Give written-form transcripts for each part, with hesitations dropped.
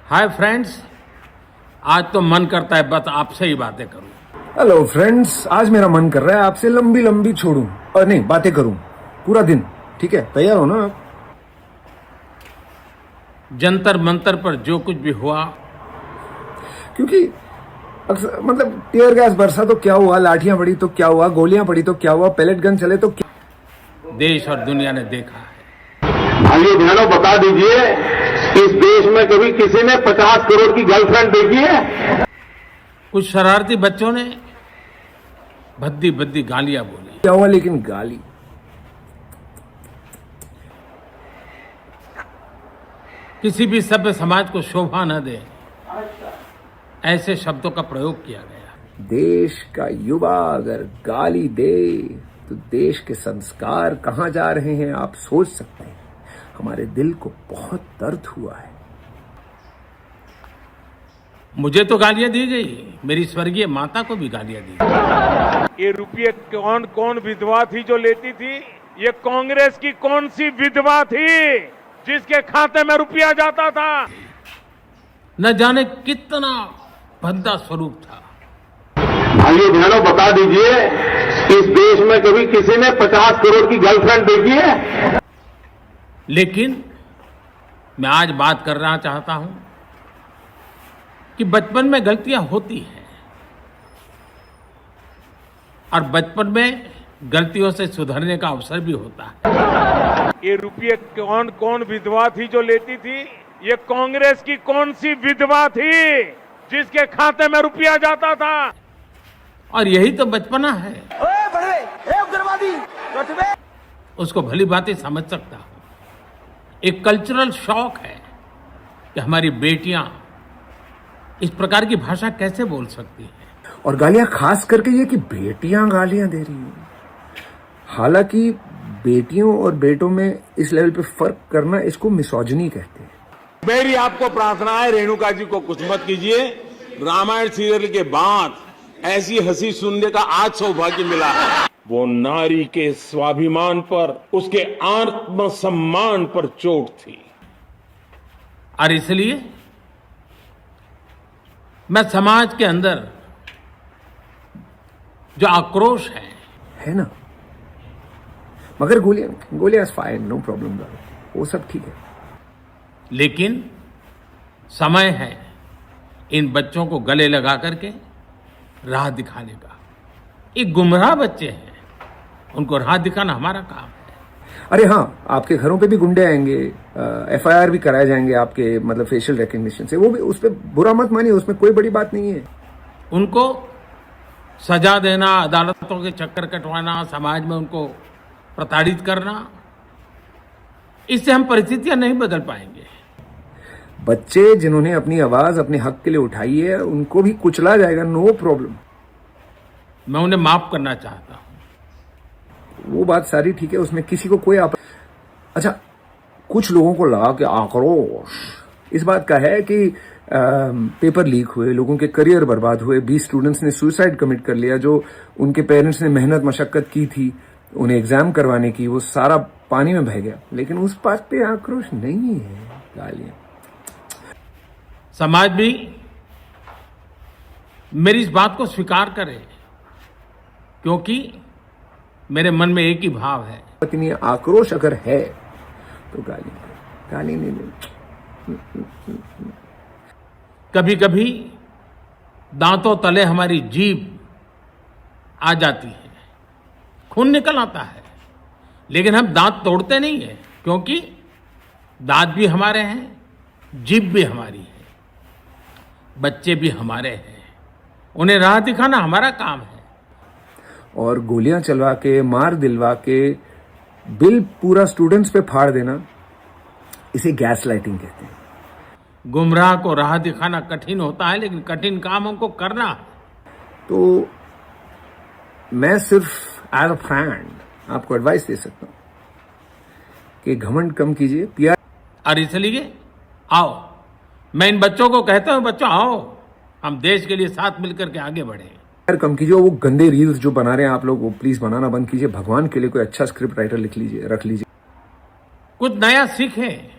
Hi friends. आज तो मन करता है बस आपसे ही बातें करूं। हेलो फ्रेंड्स, आज मेरा मन कर रहा है आपसे लंबी लंबी छोड़ूं और नहीं बातें करूं पूरा दिन। ठीक है, तैयार हो ना आप? जंतर मंतर पर जो कुछ भी हुआ, क्योंकि अक्सर मतलब टीयर गैस बरसा तो क्या हुआ, लाठियां पड़ी तो क्या हुआ, गोलियां पड़ी तो क्या हुआ, पैलेट गन चले तो क्या। देश और दुनिया ने देखा है। भाइयों बहनों, बता दीजिए, इस देश में कभी किसी ने 50 करोड़ की गर्लफ्रेंड देखी है? कुछ शरारती बच्चों ने भद्दी भद्दी गालियां बोली। क्या हुआ, लेकिन गाली। किसी भी सभ्य समाज को शोभा न दे ऐसे शब्दों का प्रयोग किया गया। देश का युवा अगर गाली दे तो देश के संस्कार कहां जा रहे हैं आप सोच सकते हैं। हमारे दिल को बहुत दर्द हुआ है। मुझे तो गालियां दी गई, मेरी स्वर्गीय माता को भी गालियां दी गई। ये रुपये कौन कौन विधवा थी जो लेती थी? ये कांग्रेस की कौन सी विधवा थी जिसके खाते में रुपया जाता था? न जाने कितना भद्दा स्वरूप था। भाइयों बहनों, बता दीजिए, इस देश में कभी किसी ने 50 करोड़ की गर्लफ्रेंड देखी है? लेकिन मैं आज बात करना चाहता हूं कि बचपन में गलतियां होती हैं और बचपन में गलतियों से सुधरने का अवसर भी होता है। ये रुपये कौन कौन विधवा थी जो लेती थी? ये कांग्रेस की कौन सी विधवा थी जिसके खाते में रुपया जाता था? और यही तो बचपना है। उसको भली बातें समझ सकता हूं। एक कल्चरल शॉक है कि हमारी बेटियां इस प्रकार की भाषा कैसे बोल सकती हैं। और गालियां खास करके ये कि बेटियां गालियां दे रही हैं। हालांकि बेटियों और बेटों में इस लेवल पे फर्क करना, इसको मिसोजिनी कहते हैं। मेरी आपको प्रार्थना है, रेणुका जी को कुछ मत कीजिए। रामायण सीरियल के बाद ऐसी हंसी सुनने का आज सौभाग्य मिला है। वो नारी के स्वाभिमान पर, उसके आत्मसम्मान पर चोट थी। और इसलिए मैं समाज के अंदर जो आक्रोश है ना, मगर गोलियां फाइन, नो प्रॉब्लम, वो सब ठीक है। लेकिन समय है इन बच्चों को गले लगा करके राह दिखाने का। ये गुमराह बच्चे हैं, उनको राह दिखाना हमारा काम है। अरे हाँ, आपके घरों पे भी गुंडे आएंगे, FIR भी कराए जाएंगे आपके मतलब फेशियल रिकग्निशन से। वो भी, उस पर बुरा मत मानिए, उसमें कोई बड़ी बात नहीं है। उनको सजा देना, अदालतों के चक्कर कटवाना, समाज में उनको प्रताड़ित करना, इससे हम परिस्थितियां नहीं बदल पाएंगे। बच्चे जिन्होंने अपनी आवाज अपने हक के लिए उठाई है, उनको भी कुचला जाएगा, नो प्रॉब्लम। मैं उन्हें माफ करना चाहता हूं। वो बात सारी ठीक है, उसमें किसी को कोई अच्छा, कुछ लोगों को लगा कि आक्रोश इस बात का है कि पेपर लीक हुए, लोगों के करियर बर्बाद हुए, 20 स्टूडेंट्स ने सुसाइड कमिट कर लिया, जो उनके पेरेंट्स ने मेहनत मशक्कत की थी उन्हें एग्जाम करवाने की, वो सारा पानी में बह गया। लेकिन उस बात पे आक्रोश नहीं है, गालियां। समाज भी मेरी इस बात को स्वीकार करे, क्योंकि मेरे मन में एक ही भाव है। इतनी आक्रोश अगर है तो गाली नहीं। कभी कभी दांतों तले हमारी जीभ आ जाती है, खून निकल आता है, लेकिन हम दांत तोड़ते नहीं है, क्योंकि दांत भी हमारे हैं, जीभ भी हमारी है, बच्चे भी हमारे हैं, उन्हें राह दिखाना हमारा काम है। और गोलियां चलवा के, मार दिलवा के, बिल पूरा स्टूडेंट्स पे फाड़ देना, इसे गैस लाइटिंग कहते हैं। गुमराह को राह दिखाना कठिन होता है, लेकिन कठिन काम हमको करना है। तो मैं सिर्फ एज अ फ्रेंड आपको एडवाइस दे सकता हूं कि घमंड कम कीजिए, प्यार। और इसलिए आओ, मैं इन बच्चों को कहता हूं, बच्चों आओ, हम देश के लिए साथ मिलकर के आगे बढ़े। प्यार कम कीजिए। वो गंदे रील्स जो बना रहे हैं आप लोग, वो प्लीज बनाना बंद कीजिए। भगवान के लिए कोई अच्छा स्क्रिप्ट राइटर लिख लीजिए, रख लीजिए। कुछ नया सीखें,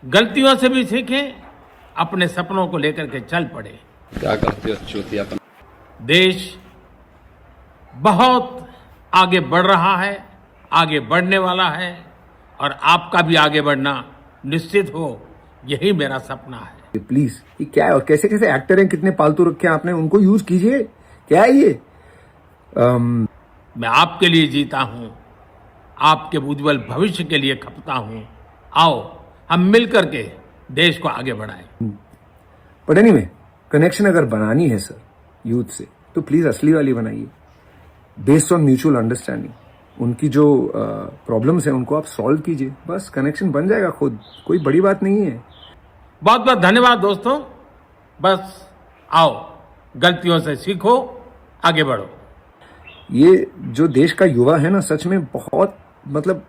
गलतियों से भी सीखें अपने सपनों को लेकर के चल पड़े। क्या कहते हो चूतियापन? देश बहुत आगे बढ़ रहा है, आगे बढ़ने वाला है, और आपका भी आगे बढ़ना निश्चित हो, यही मेरा सपना है। प्लीज, ये क्या है? और कैसे कैसे एक्टर हैं, कितने पालतू रखे हैं आपने, उनको यूज कीजिए। क्या है ये? मैं आपके लिए जीता हूं, आपके उज्जवल भविष्य के लिए खपता हूं। आओ हम मिलकर के देश को आगे बढ़ाएं। बट एनीवे, कनेक्शन अगर बनानी है सर यूथ से, तो प्लीज असली वाली बनाइए, बेस्ड ऑन म्यूचुअल अंडरस्टैंडिंग। उनकी जो प्रॉब्लम्स हैं उनको आप सॉल्व कीजिए, बस कनेक्शन बन जाएगा खुद, कोई बड़ी बात नहीं है। बहुत बहुत धन्यवाद दोस्तों। बस आओ, गलतियों से सीखो, आगे बढ़ो। ये जो देश का युवा है ना, सच में बहुत मतलब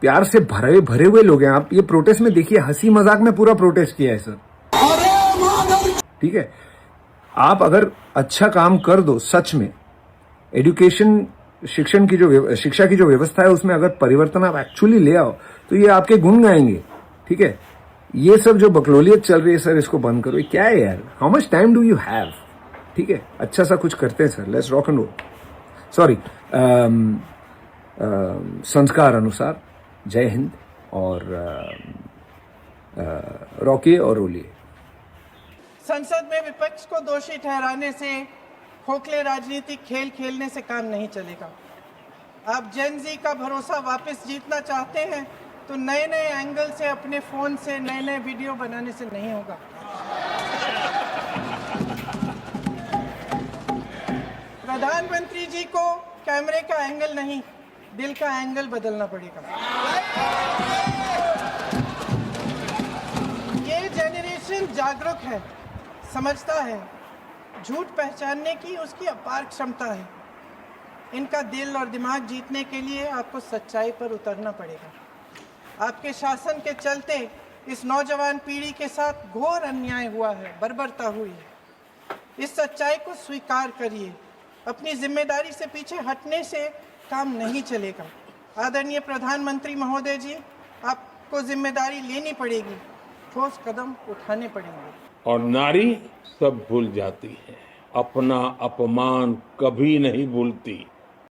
प्यार से भरे हुए लोग हैं। आप ये प्रोटेस्ट में देखिए, हंसी मजाक में पूरा प्रोटेस्ट किया है सर, ठीक है। आप अगर अच्छा काम कर दो, सच में एजुकेशन, शिक्षा की जो व्यवस्था है उसमें अगर परिवर्तन आप एक्चुअली ले आओ, तो ये आपके गुण गाएंगे, ठीक है। ये सब जो बकलोलियत चल रही है सर, इसको बंद करो। ये क्या है यार? How much time do you have? ठीक है, अच्छा सा कुछ करते हैं sir, let's rock and roll. Sorry, संस्कार अनुसार जय हिंद, और रॉकिए और रोलिए। संसद में विपक्ष को दोषी ठहराने से, खोखले राजनीतिक खेल खेलने से काम नहीं चलेगा। आप जेन जी का भरोसा वापस जीतना चाहते हैं तो नए नए एंगल से, अपने फोन से नए नए वीडियो बनाने से नहीं होगा। प्रधानमंत्री जी को कैमरे का एंगल नहीं, दिल का एंगल बदलना पड़ेगा। ये जेनरेशन जागरूक है, समझता है, झूठ पहचानने की उसकी अपार क्षमता है। इनका दिल और दिमाग जीतने के लिए आपको सच्चाई पर उतरना पड़ेगा। आपके शासन के चलते इस नौजवान पीढ़ी के साथ घोर अन्याय हुआ है, बर्बरता हुई है। इस सच्चाई को स्वीकार करिए। अपनी जिम्मेदारी से पीछे हटने से काम नहीं चलेगा। आदरणीय प्रधानमंत्री महोदय जी, आपको जिम्मेदारी लेनी पड़ेगी, ठोस कदम उठाने पड़ेंगे। और नारी सब भूल जाती है, अपना अपमान कभी नहीं भूलती।